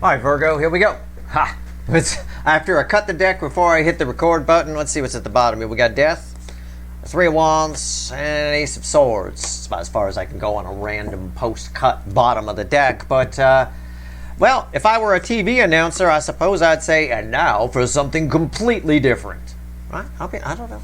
All right, Virgo, here we go. Ha! After I cut the deck before I hit the record button, let's see what's at the bottom here. We got Death, Three of Wands, and an Ace of Swords. It's about as far as I can go on a random post-cut bottom of the deck. But, well, if I were a TV announcer, I suppose I'd say, and now for something completely different. Right? I don't know.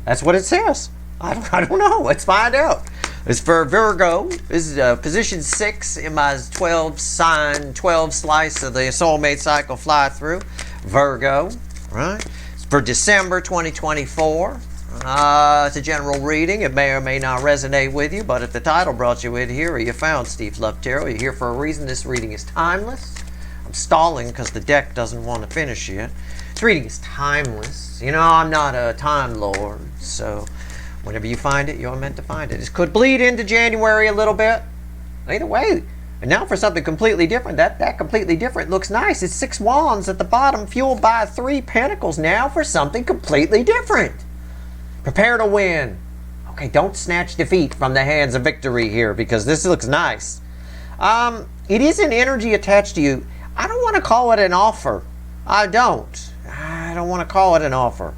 That's what it says. I don't know. Let's find out. It's for Virgo. This is position 6 in my 12 sign, 12 slice of the soulmate cycle fly through. Virgo, right? It's for December 2024. It's a general reading. It may or may not resonate with you, but if the title brought you in here, or you found Steve Love Tarot, you're here for a reason. This reading is timeless. I'm stalling because the deck doesn't want to finish yet. This reading is timeless. You know, I'm not a time lord, so whenever you find it, you're meant to find it. This could bleed into January a little bit. Either way. And now for something completely different. That completely different looks nice. It's 6 wands at the bottom, fueled by 3 pentacles. Now for something completely different. Prepare to win. Okay, don't snatch defeat from the hands of victory here, because this looks nice. It is an energy attached to you. I don't want to call it an offer. I don't want to call it an offer.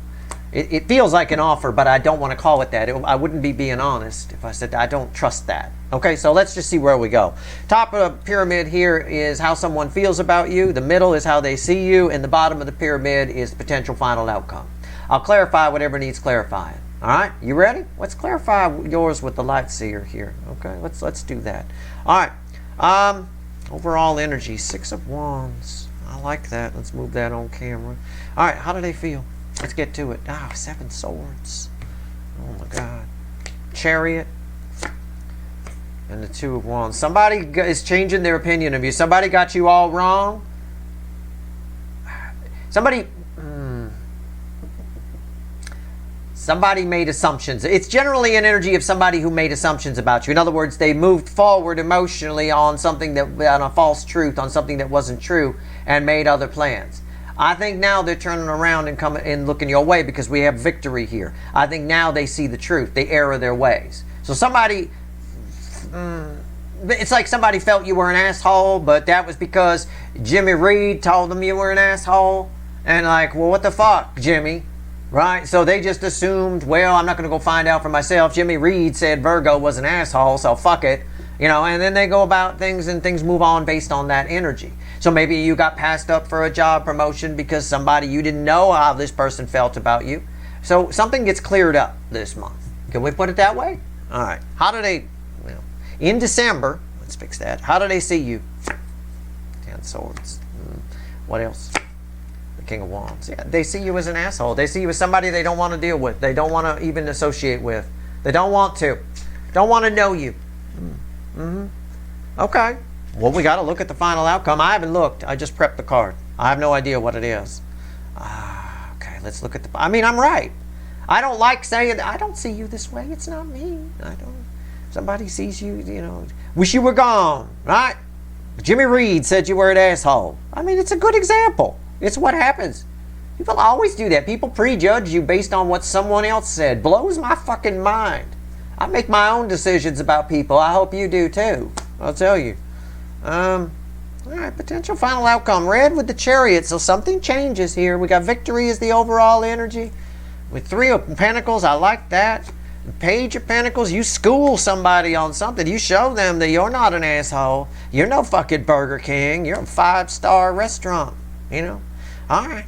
It feels like an offer, but I don't want to call it that. I wouldn't be being honest if I said I don't trust that. Okay, so let's just see where we go. Top of the pyramid here is how someone feels about you. The middle is how they see you. And the bottom of the pyramid is potential final outcome. I'll clarify whatever needs clarifying. All right, you ready? Let's clarify yours with the light seer here. Okay, let's do that. All right, overall energy, 6 of Wands. I like that. Let's move that on camera. All right, how do they feel? Let's get to it. 7 swords. Oh my God. Chariot. And the 2 of Wands. Somebody is changing their opinion of you. Somebody got you all wrong. Somebody made assumptions. It's generally an energy of somebody who made assumptions about you. In other words, they moved forward emotionally on something on a false truth, on something that wasn't true, and made other plans. I think now they're turning around and coming and looking your way because we have victory here. I think now they see the truth, the error of their ways. So somebody, it's like somebody felt you were an asshole, but that was because Jimmy Reed told them you were an asshole. And like, well, what the fuck, Jimmy? Right? So they just assumed, well, I'm not going to go find out for myself. Jimmy Reed said Virgo was an asshole, so fuck it. You know, and then they go about things and things move on based on that energy. So maybe you got passed up for a job promotion because somebody, you didn't know how this person felt about you. So something gets cleared up this month. Can we put it that way? All right. How do they, well, in December, let's fix that. How do they see you? 10 swords. What else? The King of Wands. Yeah, they see you as an asshole. They see you as somebody they don't want to deal with. They don't want to even associate with. They don't want to. Don't want to know you. Okay. Well, we got to look at the final outcome. I haven't looked. I just prepped the card. I have no idea what it is. Okay, let's look at the... I mean, I'm right. I don't like saying, I don't see you this way. It's not me. I don't... Somebody sees you, you know... Wish you were gone, right? Jimmy Reed said you were an asshole. I mean, it's a good example. It's what happens. People always do that. People prejudge you based on what someone else said. Blows my fucking mind. I make my own decisions about people. I hope you do too. I'll tell you. All right, potential final outcome. Red with the Chariot, so something changes here. We got victory as the overall energy. With 3 of Pentacles, I like that. The Page of Pentacles, you school somebody on something. You show them that you're not an asshole. You're no fucking Burger King. You're a 5-star restaurant, you know. All right.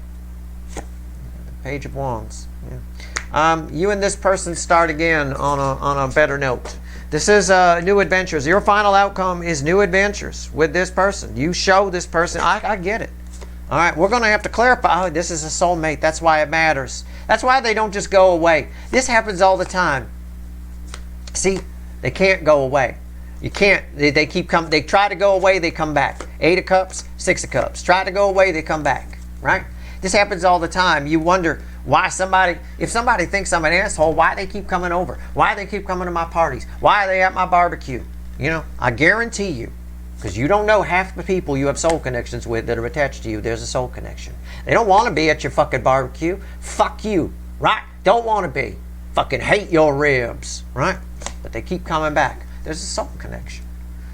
The Page of Wands. Yeah. You and this person start again on a better note. This is new adventures. Your final outcome is new adventures with this person. You show this person. I get it. All right, we're going to have to clarify. Oh, this is a soulmate. That's why it matters. That's why they don't just go away. This happens all the time. See, they can't go away. You can't. They keep coming. They try to go away. They come back. 8 of Cups, 6 of Cups. Try to go away. They come back. Right? This happens all the time. You wonder why somebody, if somebody thinks I'm an asshole, why they keep coming over? Why they keep coming to my parties? Why are they at my barbecue? You know, I guarantee you, because you don't know half the people you have soul connections with that are attached to you, there's a soul connection. They don't want to be at your fucking barbecue. Fuck you, right? Don't want to be. Fucking hate your ribs, right? But they keep coming back. There's a soul connection.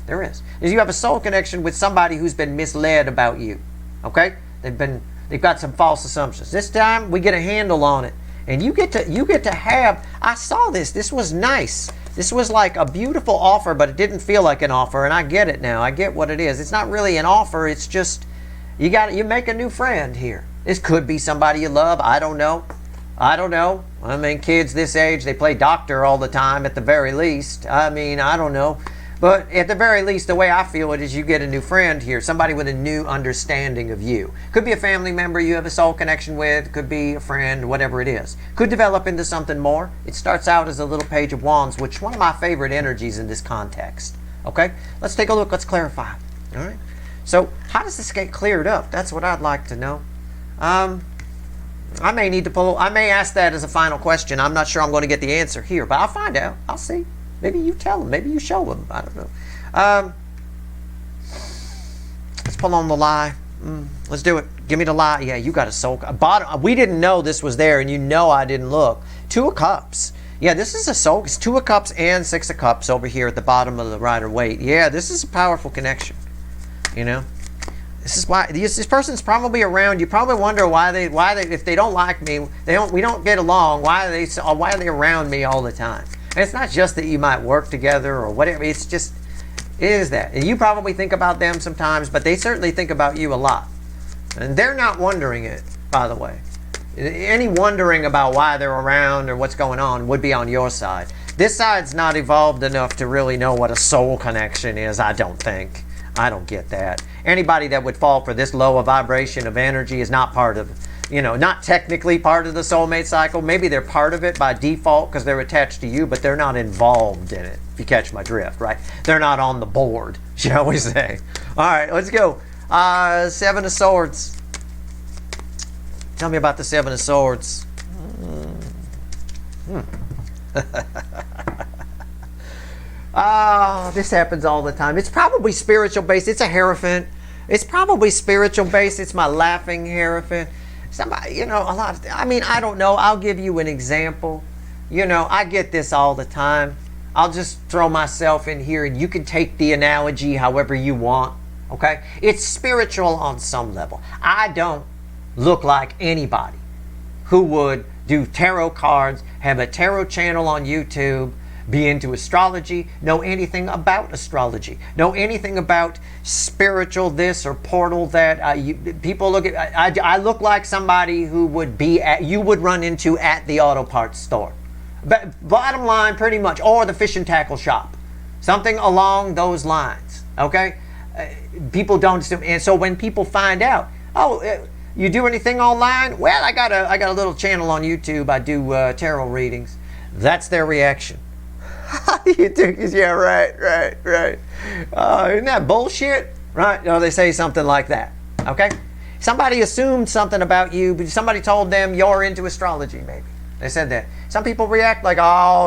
There is. You have a soul connection with somebody who's been misled about you. Okay? They've got some false assumptions. This time we get a handle on it. And you get to have, I saw this. This was nice. This was like a beautiful offer, but it didn't feel like an offer, and I get it now. I get what it is. It's not really an offer. It's just you make a new friend here. This could be somebody you love. I don't know. I mean, kids this age, they play doctor all the time at the very least. I mean, I don't know. But at the very least, the way I feel it is you get a new friend here, somebody with a new understanding of you. Could be a family member you have a soul connection with, could be a friend, whatever it is. Could develop into something more. It starts out as a little page of wands, which is one of my favorite energies in this context. Okay? Let's take a look. Let's clarify. All right? So, how does this get cleared up? That's what I'd like to know. I may ask that as a final question. I'm not sure I'm going to get the answer here, but I'll find out. I'll see. Maybe you tell them. Maybe you show them. I don't know. Let's pull on the lie. Let's do it. Give me the lie. Yeah, you got a soul. We didn't know this was there, and you know I didn't look. 2 of Cups. Yeah, this is a soul. It's 2 of Cups and 6 of Cups over here at the bottom of the Rider Waite. Yeah, this is a powerful connection. You know, this is why this person's probably around. You probably wonder why they if they don't like me, we don't get along. Why are they around me all the time? And it's not just that you might work together or whatever. It is that. And you probably think about them sometimes, but they certainly think about you a lot. And they're not wondering it, by the way. Any wondering about why they're around or what's going on would be on your side. This side's not evolved enough to really know what a soul connection is, I don't think. I don't get that. Anybody that would fall for this low a vibration of energy is not part of, not technically part of the soulmate cycle. Maybe they're part of it by default because they're attached to you, but they're not involved in it, if you catch my drift, right? They're not on the board, shall we say. All right, let's go. 7 of Swords. Tell me about the 7 of Swords. This happens all the time. It's probably spiritual based. It's a Hierophant. It's probably spiritual based. It's my laughing Hierophant. Somebody, I don't know. I'll give you an example. I get this all the time. I'll just throw myself in here and you can take the analogy however you want. Okay? It's spiritual on some level. I don't look like anybody who would do tarot cards, have a tarot channel on YouTube, be into astrology, know anything about astrology, know anything about spiritual this or portal that. People look at, I look like somebody who you would run into at the auto parts store. But bottom line, pretty much, or the fish and tackle shop. Something along those lines, okay? People don't assume, and so when people find out, you do anything online? Well, I got a little channel on YouTube. I do tarot readings. That's their reaction. You think, yeah, right. Isn't that bullshit? Right? They say something like that. Okay? Somebody assumed something about you, but somebody told them you're into astrology, maybe. They said that. Some people react like,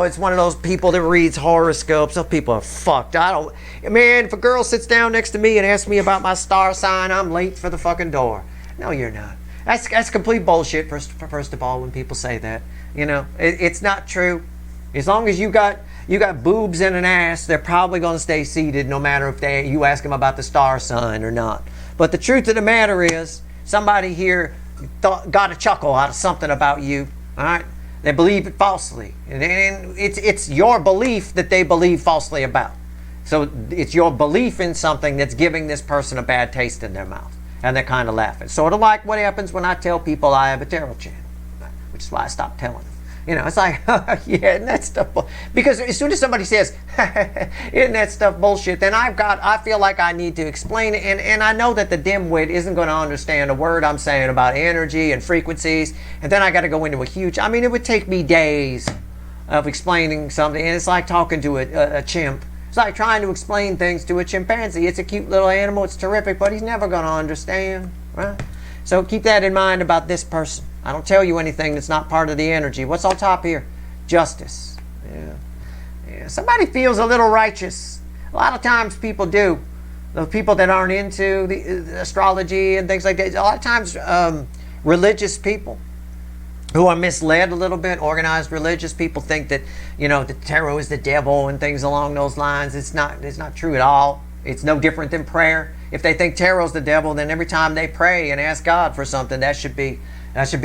it's one of those people that reads horoscopes. Those people are fucked. Man, if a girl sits down next to me and asks me about my star sign, I'm late for the fucking door. No, you're not. That's complete bullshit, first of all, when people say that. It's not true. As long as you got boobs and an ass, they're probably going to stay seated no matter if you ask them about the star sign or not. But the truth of the matter is, somebody here got a chuckle out of something about you. All right? They believe it falsely. And it's your belief that they believe falsely about. So it's your belief in something that's giving this person a bad taste in their mouth. And they're kind of laughing. Sort of like what happens when I tell people I have a tarot channel. Which is why I stopped telling them. It's like, yeah, isn't that stuff because as soon as somebody says, isn't that stuff bullshit, then I feel like I need to explain it. And I know that the dimwit isn't going to understand a word I'm saying about energy and frequencies. And then I got to go into it would take me days of explaining something. And it's like talking to a chimp. It's like trying to explain things to a chimpanzee. It's a cute little animal. It's terrific, but he's never going to understand, right? So keep that in mind about this person. I don't tell you anything that's not part of the energy. What's on top here? Justice. Yeah. Somebody feels a little righteous. A lot of times people do. The people that aren't into the astrology and things like that. A lot of times religious people who are misled a little bit, organized religious people think that, the tarot is the devil and things along those lines. It's not true at all. It's no different than prayer. If they think tarot's the devil, then every time they pray and ask God for something, that should be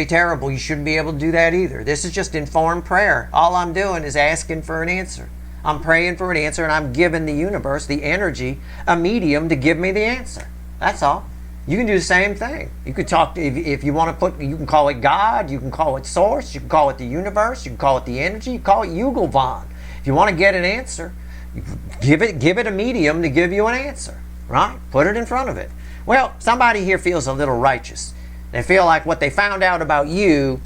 terrible. You shouldn't be able to do that either. This is just informed prayer. All I'm doing is asking for an answer. I'm praying for an answer, and I'm giving the universe, the energy, a medium to give me the answer. That's all. You can do the same thing. You could talk to, if you want to put, you can call it God, you can call it Source, you can call it the universe, you can call it the energy, you can call it Yugelvon. If you want to get an answer, you give it a medium to give you an answer, right? Put it in front of it. Well, somebody here feels a little righteous. They feel like what they found out about you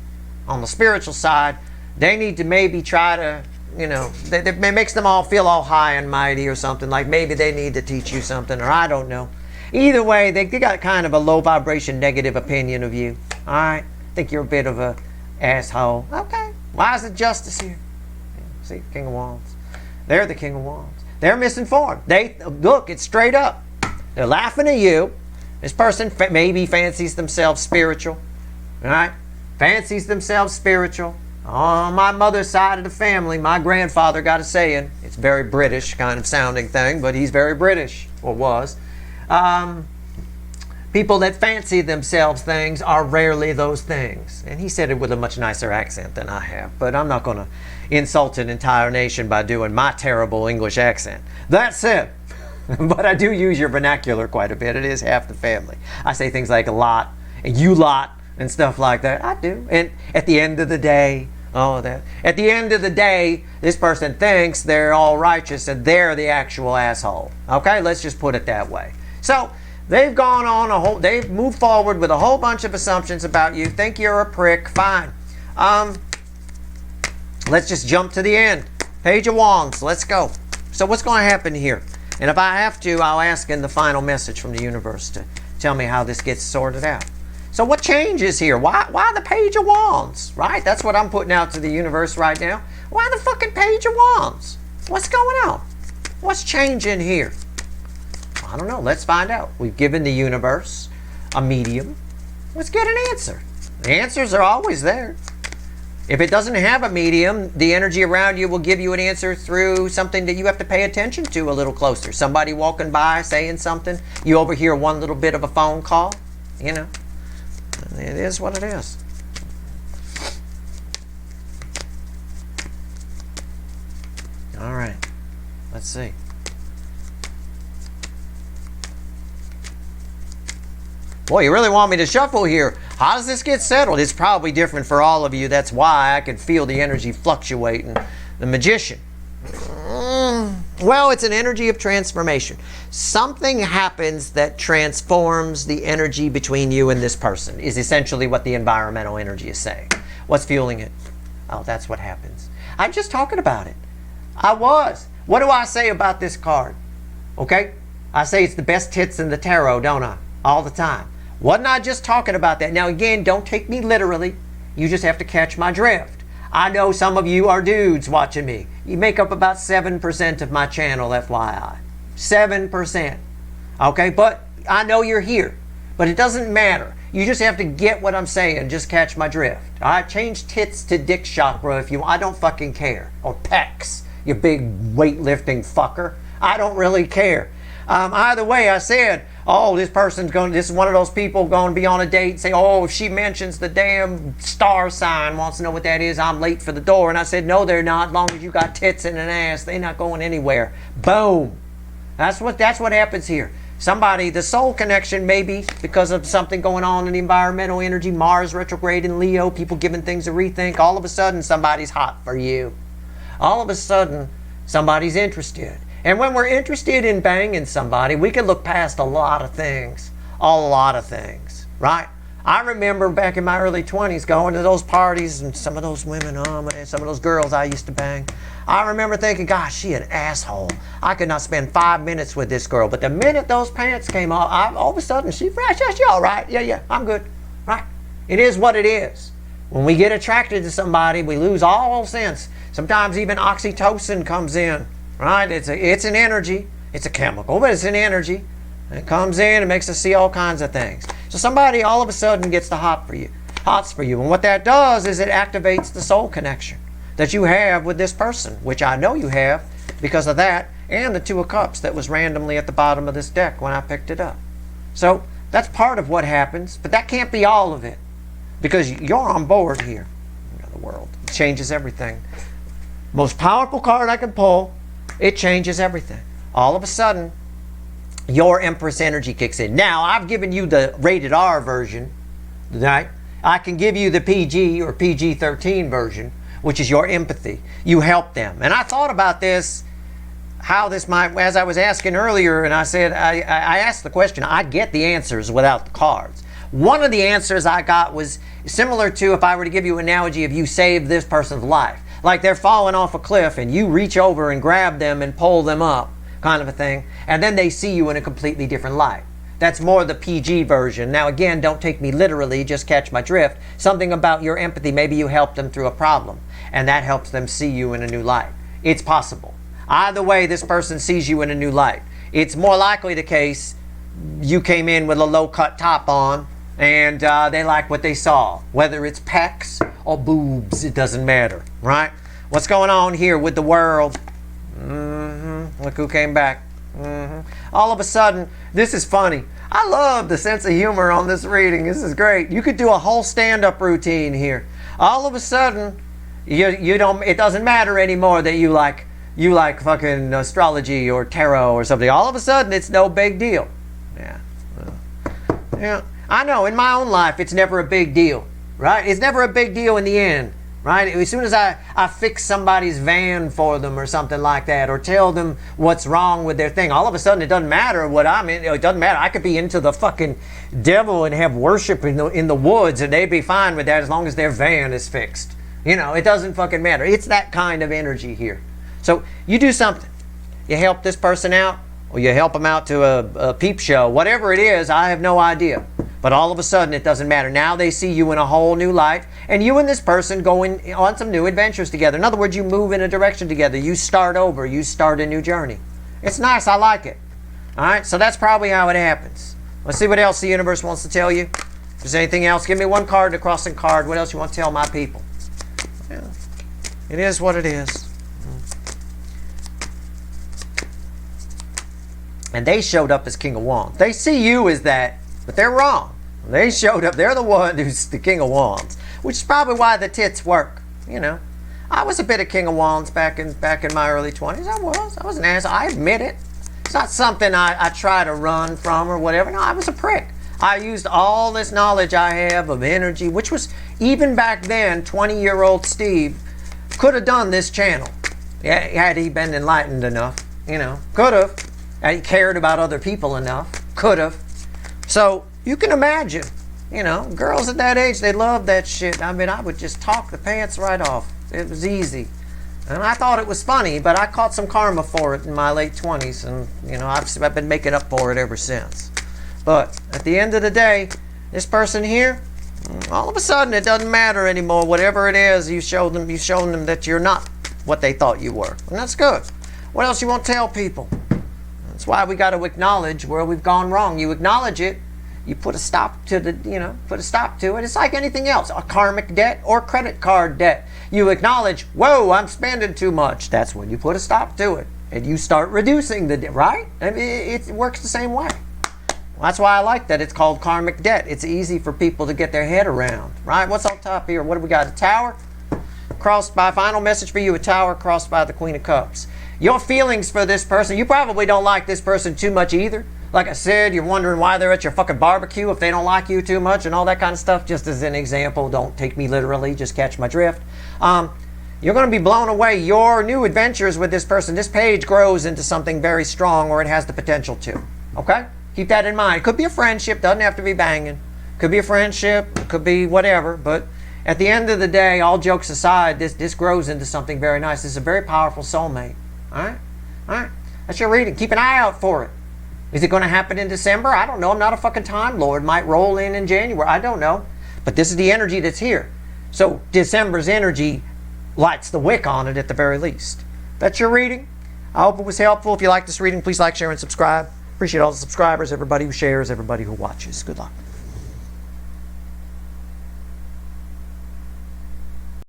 on the spiritual side, they need to maybe try to, it makes them all feel all high and mighty or something, like maybe they need to teach you something, or I don't know. Either way, they got kind of a low vibration negative opinion of you. All right? Think you're a bit of a asshole. Okay. Why is it justice here? See, King of Wands. They're the King of Wands. They're misinformed. Look, it's straight up. They're laughing at you. This person maybe fancies themselves spiritual. All right? Fancies themselves spiritual. On my mother's side of the family, my grandfather got a saying. It's very British kind of sounding thing, but he's very British, or was. People that fancy themselves things are rarely those things. And he said it with a much nicer accent than I have. But I'm not going to insult an entire nation by doing my terrible English accent. That said, but I do use your vernacular quite a bit. It is half the family. I say things like a lot, and you lot, and stuff like that. I do. And at the end of the day, at the end of the day, this person thinks they're all righteous and they're the actual asshole. Okay, let's just put it that way. So they've gone on they've moved forward with a whole bunch of assumptions about you. Think you're a prick. Fine. Let's just jump to the end. Page of Wands. Let's go. So what's going to happen here? And if I have to, I'll ask in the final message from the universe to tell me how this gets sorted out. So what changes here? Why the Page of Wands? Right? That's what I'm putting out to the universe right now. Why the fucking Page of Wands? What's going on? What's changing here? I don't know. Let's find out. We've given the universe a medium. Let's get an answer. The answers are always there. If it doesn't have a medium, the energy around you will give you an answer through something that you have to pay attention to a little closer. Somebody walking by saying something. You overhear one little bit of a phone call. It is what it is. All right. Let's see. Boy, you really want me to shuffle here. How does this get settled? It's probably different for all of you. That's why I can feel the energy fluctuating. The Magician. Well, it's an energy of transformation. Something happens that transforms the energy between you and this person is essentially what the environmental energy is saying. What's fueling it? Oh, that's what happens. I'm just talking about it. I was. What do I say about this card? Okay? I say it's the best tits in the tarot, don't I? All the time. Wasn't I just talking about that? Now, again, don't take me literally. You just have to catch my drift. I know some of you are dudes watching me. You make up about 7% of my channel, FYI. 7%. Okay, but I know you're here. But it doesn't matter. You just have to get what I'm saying. Just catch my drift. All right, change tits to dick chakra if you want. I don't fucking care. Or pecs, you big weightlifting fucker. I don't really care. Either way, I said, oh, this is one of those people going to be on a date and say, oh, if she mentions the damn star sign, wants to know what that is, I'm late for the door. And I said, no, they're not. As long as you got tits and an ass, they're not going anywhere. Boom. That's what happens here. Somebody, the soul connection, maybe because of something going on in the environmental energy, Mars retrograde in Leo, people giving things a rethink. All of a sudden, somebody's hot for you. All of a sudden, somebody's interested. And when we're interested in banging somebody, we can look past a lot of things. A lot of things, right? I remember back in my early 20s going to those parties and some of those women, some of those girls I used to bang. I remember thinking, gosh, she an asshole. I could not spend 5 minutes with this girl. But the minute those pants came off, all of a sudden, she all right. Yeah, I'm good, right? It is what it is. When we get attracted to somebody, we lose all sense. Sometimes even oxytocin comes in. Right? It's an energy. It's a chemical, but it's an energy. And it comes in and makes us see all kinds of things. So somebody all of a sudden gets the hots for you. And what that does is it activates the soul connection that you have with this person, which I know you have because of that. and the Two of Cups that was randomly at the bottom of this deck when I picked it up. So that's part of what happens, but that can't be all of it, because you're on board here. You know, the world changes everything. Most powerful card I can pull, it changes everything. All of a sudden, your Empress energy kicks in. Now, I've given you the rated R version, right? I can give you the PG or PG-13 version, which is your empathy. You help them. And I thought about this, how this might, as I was asking earlier, and I said, I asked the question, I get the answers without the cards. One of the answers I got was similar to if I were to give you an analogy of you saved this person's life. Like they're falling off a cliff and you reach over and grab them and pull them up, kind of a thing, and then they see you in a completely different light. That's more the PG version. Now again, don't take me literally, just catch my drift. Something about your empathy, maybe you helped them through a problem, and that helps them see you in a new light. It's possible. Either way, this person sees you in a new light. It's more likely the case you came in with a low-cut top on, and they like what they saw. Whether it's pecs or boobs, it doesn't matter, right? What's going on here with the world? Look who came back. All of a sudden, this is funny. I love the sense of humor on this reading. This is great. You could do a whole stand-up routine here. All of a sudden, you don't. It doesn't matter anymore that you like fucking astrology or tarot or something. All of a sudden, it's no big deal. Yeah. I know. In my own life, it's never a big deal, right? It's never a big deal in the end. Right? As soon as I fix somebody's van for them or something like that, or tell them what's wrong with their thing, all of a sudden it doesn't matter what I'm in. It doesn't matter. I could be into the fucking devil and have worship in the woods, and they'd be fine with that as long as their van is fixed. You know, it doesn't fucking matter. It's that kind of energy here. So you do something. You help this person out, or you help them out to a peep show. Whatever it is, I have no idea. But all of a sudden, it doesn't matter. Now they see you in a whole new light, and you and this person go on some new adventures together. In other words, you move in a direction together. You start over. You start a new journey. It's nice. I like it. All right? So that's probably how it happens. Let's see what else the universe wants to tell you. If there's anything else, give me one card, the crossing card. What else you want to tell my people? Yeah. It is what it is. And they showed up as King of Wands. They see you as that, but they're wrong. They showed up. They're the one who's the King of Wands, which is probably why the tits work. You know, I was a bit of King of Wands back in my early 20s. I was an ass. I admit it. It's not something I try to run from or whatever. No, I was a prick. I used all this knowledge I have of energy, which was, even back then, 20-year-old Steve could have done this channel. Yeah, had he been enlightened enough, you know, could have. And he cared about other people enough, could have. So you can imagine, you know, girls at that age, they love that shit. I mean, I would just talk the pants right off. It was easy. And I thought it was funny, but I caught some karma for it in my late 20s. And, you know, I've been making up for it ever since. But at the end of the day, this person here, all of a sudden it doesn't matter anymore. Whatever it is, you've shown them that you're not what they thought you were. And that's good. What else you want to tell people? That's why we got to acknowledge where we've gone wrong. You acknowledge it. You put a stop to it. It's like anything else, a karmic debt or credit card debt. You acknowledge, whoa, I'm spending too much. That's when you put a stop to it. And you start reducing the debt, right? I mean, it works the same way. Well, that's why I like that. It's called karmic debt. It's easy for people to get their head around, right? What's on top here? What do we got? A tower? Crossed by, final message for you, a tower crossed by the Queen of Cups. Your feelings for this person, you probably don't like this person too much either. Like I said, you're wondering why they're at your fucking barbecue if they don't like you too much and all that kind of stuff. Just as an example, don't take me literally, just catch my drift. You're going to be blown away. Your new adventures with this person, this page grows into something very strong, or it has the potential to. Okay? Keep that in mind. It could be a friendship, doesn't have to be banging. Could be a friendship, could be whatever, but at the end of the day, all jokes aside, this grows into something very nice. This is a very powerful soulmate. All right? All right? That's your reading. Keep an eye out for it. Is it going to happen in December? I don't know. I'm not a fucking Time Lord. Might roll in January. I don't know. But this is the energy that's here. So December's energy lights the wick on it at the very least. That's your reading. I hope it was helpful. If you like this reading, please like, share, and subscribe. Appreciate all the subscribers, everybody who shares, everybody who watches. Good luck.